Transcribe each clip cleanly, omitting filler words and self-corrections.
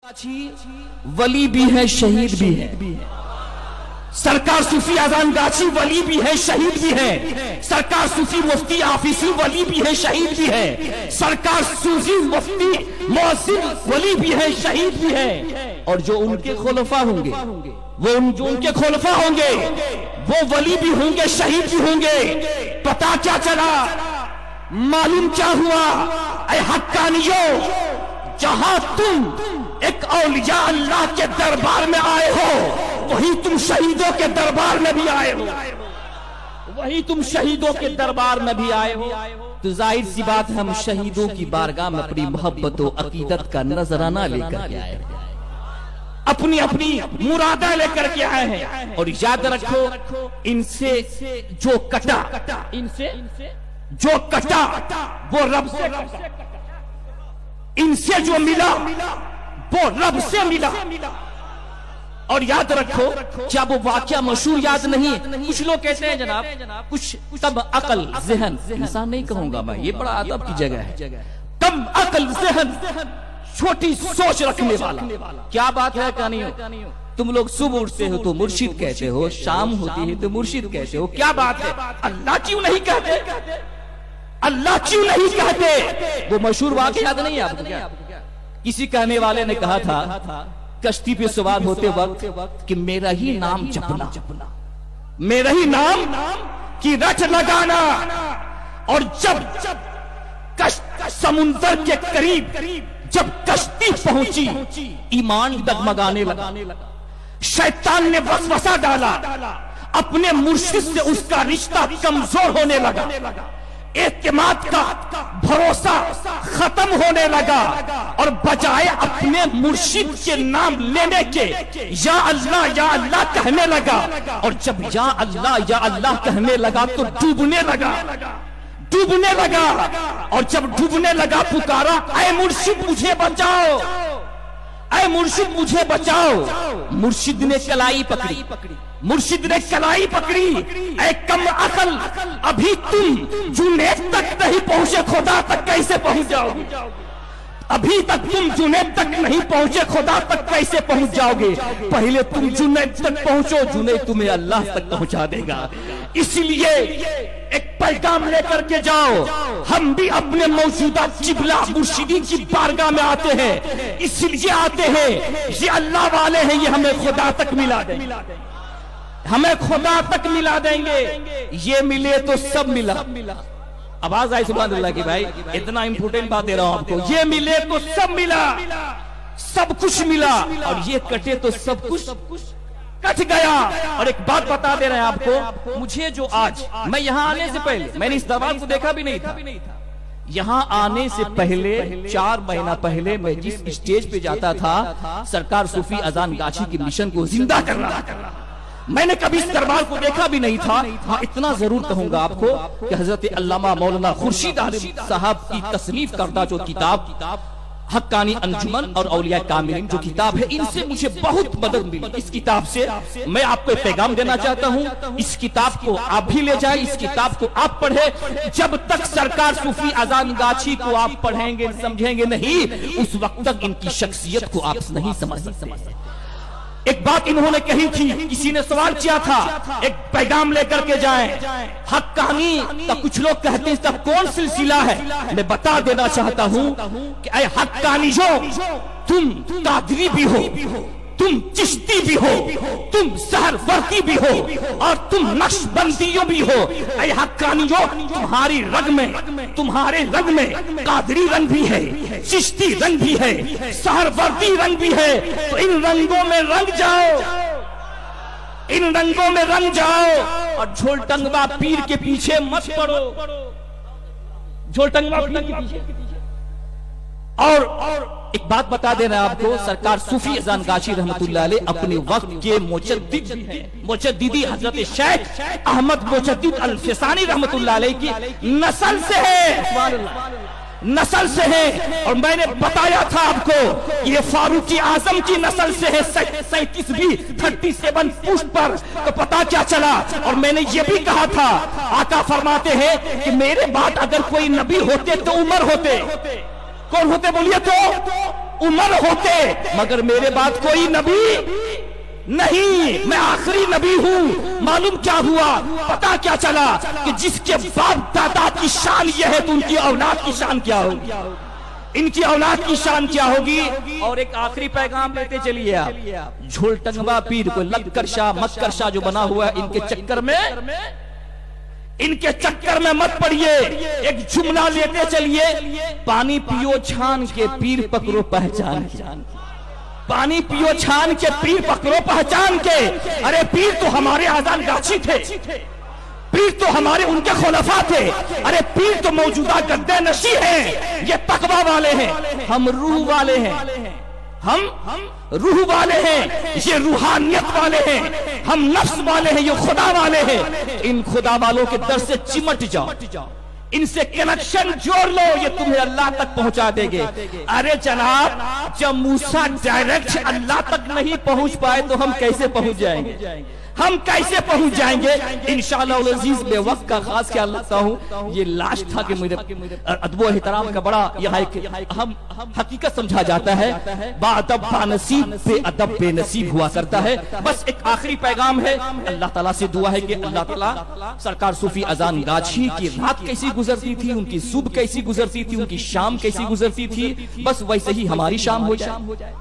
ولی بھی ہے شہید بھی ہے. سرکار صوفی اذان گاچھی ولی بھی ہے شہید بھی ہے. سرکار صوفی مفتی آفیسی ولی بھی ہے شہید بھی ہے. سرکار صوفی مفتی مؤذن ولی بھی ہے شہید بھی ہے. اور جو ان کے خلفاء ہوں گے جو ان کے خلفاء ہوں گے وہ ولی بھی ہوں گے شہید بھی ہوں گے. پتا کیا چلا، معلوم کیا ہوا؟ اے حقانیوں، جہاں تم ایک اولیاء اللہ کے دربار میں آئے ہو وہی تم شہیدوں کے دربار میں بھی آئے ہو. وہی تم شہیدوں کے دربار میں بھی آئے ہو. تو ظاہر سی بات ہم شہیدوں کی بارگاہ میں اپنی محبت و عقیدت کا نذرانہ لے کر کے آئے ہیں، اپنی مرادیں لے کر کے آئے ہیں. اور یاد رکھو، ان سے جو کٹا وہ رب سے کٹا، ان سے جو ملا وہ رب سے ملا. اور یاد رکھو، کیا وہ واقعہ مشہور یاد نہیں؟ کچھ لوگ کہتے ہیں جناب کچھ کم عقل ذہن، انسان نہیں کہوں گا میں، یہ بڑا ادب کی جگہ ہے، کم عقل ذہن چھوٹی سوچ رکھنے والا. کیا بات ہے کہانیوں؟ تم لوگ صبح اٹھتے ہو تو مرشد کہتے ہو، شام ہوتی ہے تو مرشد کہتے ہو. کیا بات ہے؟ اللہ کیوں نہیں کہتے؟ اللہ کیوں نہیں کہتے؟ وہ مشہور واقعہ یاد نہیں ہے آپ کو؟ کیا کسی کہنے والے نے کہا تھا کشتی پہ سوار ہوتے وقت کہ میرا ہی نام جپنا، میرا ہی نام کی رٹ لگانا. اور جب سمندر کے قریب جب کشتی پہنچی ایمان ڈگمگانے لگا. شیطان نے وسوسہ ڈالا، اپنے مرشد سے اس کا رشتہ کمزور ہونے لگا، اعتماد کا بھروسہ ختم ہونے لگا. اور بجائے اپنے مرشد کے نام لینے کے یا اللہ کہنے لگا. اور جب یا اللہ کہنے لگا تو ڈوبنے لگا. اور جب ڈوبنے لگا پکارا، اے مرشد مجھے بچاؤ، اے مرشد مجھے بچاؤ. مرشد نے کلائی پکڑی. اے کم عقل، ابھی تم جنید تک نہیں پہنچے، خدا تک کیسے پہنچ جاؤ گے؟ ابھی تک تم جنید تک نہیں پہنچے، خدا تک کیسے پہنچ جاؤ گے؟ پہلے تم جنید تک پہنچو، جنید تمہیں اللہ تک پہنچا دے گا. اس لیے ایک پیغام لے کر کے جاؤ، ہم بھی اپنے موجودہ قبلہ مرشدین کی بارگاہ میں آتے ہیں. اس لیے آتے ہیں، یہ اللہ والے ہیں، یہ ہمیں خدا تک ملا دیں گے، ہمیں خدا تک ملا دیں گے. یہ ملے تو سب ملا. آواز آئی سبحان اللہ کی بھائی؟ اتنا امپورٹنٹ بات دے رہا ہوں آپ کو. یہ ملے تو سب ملا، سب کچھ ملا. اور یہ کٹے تو سب کچھ کٹ گیا. اور ایک بات بتا دے رہے ہیں آپ کو، مجھے جو آج میں یہاں آنے سے پہلے میں نے اس دربار کو دیکھا بھی نہیں تھا. یہاں آنے سے پہلے 4 مہینہ پہلے میں جس اسٹیج پہ جاتا تھا، سرکار صوفی اذان گاچھی کی مشن کو زندہ کر رہا تھا. میں نے کبھی اس دربار کو دیکھا بھی نہیں تھا. ہاں اتنا ضرور کہوں گا آپ کو کہ حضرت علامہ مولانا خورشید عالم صاحب کی تصنیف کردہ جو کتاب حقانی انجمن اور اولیاء کاملین جو کتاب ہے، ان سے مجھے بہت مدد ملی. اس کتاب سے میں آپ کو پیغام دینا چاہتا ہوں، اس کتاب کو آپ بھی لے جائیں، اس کتاب کو آپ پڑھیں. جب تک سرکار صوفی اذان گاچھی کو آپ پڑھیں گے سمجھیں گے نہیں، اس وقت تک ان کی شخصیت کو آپ نہیں سمجھ سکتے. ایک بات انہوں نے کہی تھی، کسی نے سوال کیا تھا، ایک پیغام لے کر کے جائیں. حقانی کا کچھ لوگ کہتے ہیں اس کا کون سلسلہ ہے؟ میں بتا دینا چاہتا ہوں کہ اے حقانیوں، تم قادری بھی ہو، تم چشتی بھی ہو، تم سہروردی بھی ہو، اور تم نقش بندیوں بھی ہو. اے حقانیوں، تمہارے رنگ میں قادری رنگ بھی ہے، چشتی رنگ بھی ہے، سہروردی رنگ بھی ہے. تو ان رنگوں میں رنگ جاؤ، ان رنگوں میں رنگ جاؤ. اور جھولٹنگوا پیر کے پیچھے مت پڑو، جھولٹنگوا پیر کے پیچھے. اور ایک بات بتا دینا آپ کو، سرکار صوفی اذان گاچھی رحمت اللہ علیہ اپنے وقت کے مجدد ہیں. مجددی حضرت شیخ احمد مجدد الفسانی رحمت اللہ علیہ کی نسل سے ہے. اور میں نے بتایا تھا آپ کو یہ فاروق اعظم کی نسل سے ہے، 37 پشت پر. تو پتا کیا چلا؟ اور میں نے یہ بھی کہا تھا، آقا فرماتے ہیں کہ میرے بعد اگر کوئی نبی ہوتے تو عمر ہوتے. کون ہوتے بولیے تو؟ عمر ہوتے مگر میرے بعد کوئی نبی نہیں، میں آخری نبی ہوں۔ معلوم کیا ہوا، پتا کیا چلا کہ جس کے باپ دادا کی شان یہ ہے تو ان کی اولاد کی شان کیا ہوگی، ان کی اولاد کی شان کیا ہوگی۔ اور ایک آخری پیغام لیتے چلیے آپ، جھولٹنگوا پیر کو لکر شاہ مکر شاہ جو بنا ہوا ہے، ان کے چکر میں مت پڑیے۔ ایک جملہ لیتے چلیے، پانی پیو چھان کے پیر پکڑو پہچان کے، پانی پیو چھان کے پیر پکڑو پہچان کے۔ ارے پیر تو ہمارے آذان گاچھی تھے، پیر تو ہمارے ان کے خلفاء تھے، ارے پیر تو موجودہ گدے نشی ہیں، یہ تقوی والے ہیں، ہم روح والے ہیں، ہم روح والے ہیں، یہ روحانیت والے ہیں، ہم نفس والے ہیں، یہ خدا والے ہیں۔ ان خدا والوں کے در سے چمٹ جاؤ، ان سے کنیکشن جوڑ لو، یہ تمہیں اللہ تک پہنچا دے گے۔ ارے جناب، جب موسیٰ ڈائریکٹ اللہ تک نہیں پہنچ پائے تو ہم کیسے پہنچ جائیں گے، ہم کیسے پہنچ جائیں گے؟ انشاءاللہ العزیز بے وقت کا خاص خیال رکھتا ہوں، یہ لاش تھا کہ مجھے ادب و احترام کا بڑا یہاں ایک اہم حقیقت سمجھا جاتا ہے، با ادب با نصیب، بے ادب بے نصیب ہوا کرتا ہے۔ بس ایک آخری پیغام ہے، اللہ تعالیٰ سے دعا ہے کہ اللہ تعالیٰ سرکار صوفی اذان گاچھی کی رات کیسی گزرتی تھی، ان کی صبح کیسی گزرتی تھی، ان کی شام کیسی گزرتی تھی، بس ویسے ہی ہماری شام ہو جائے،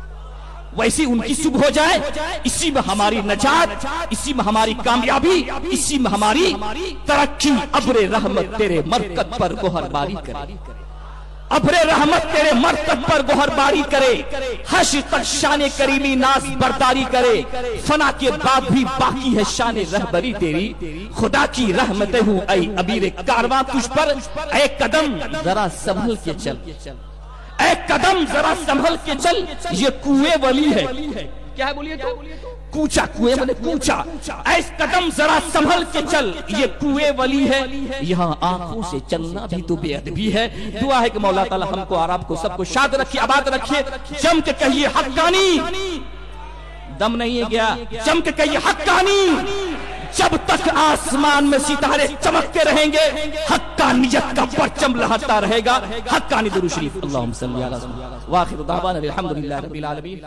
ویسی ان کی صبح ہو جائے۔ اسی میں ہماری نجات، اسی میں ہماری کامیابی، اسی میں ہماری ترقی۔ ابر رحمت تیرے مرکز پر گوہر باری کرے، ابر رحمت تیرے مرکز پر گوہر باری کرے، حشر تک شان کریمی ناز برداری کرے، فنا کے بعد بھی باقی ہے شان رہبری تیری، خدا کی رحمتیں ہوں اے ابیر کارواں تجھ پر، اے قدم ذرا سنبھل کے چل، اے قدم ذرا سنبھل کے چل، یہ کوئے ولی ہے، کیا ہے بولیے تو؟ کوچا، کوئے میں نے کوچا، اے قدم ذرا سنبھل کے چل، یہ کوئے ولی ہے، یہاں آنکھوں سے چلنا بھی تو بے ادبی ہے۔ دعا ہے کہ مولا تعالی ہم کو اور آپ کو سب کو شاد رکھے، آباد رکھے۔ جم کے کہیے حقانی، دم نہیں ہے کیا؟ جم کے کہیے حقانی، جب تک آسمان میں ستارے چمکتے رہیں گے حقانیت کا پرچم لہرتا رہے گا۔ حقانی درود شریف، اللہم صلی علی وآخر دعوانا الحمدللہ رب العالمین۔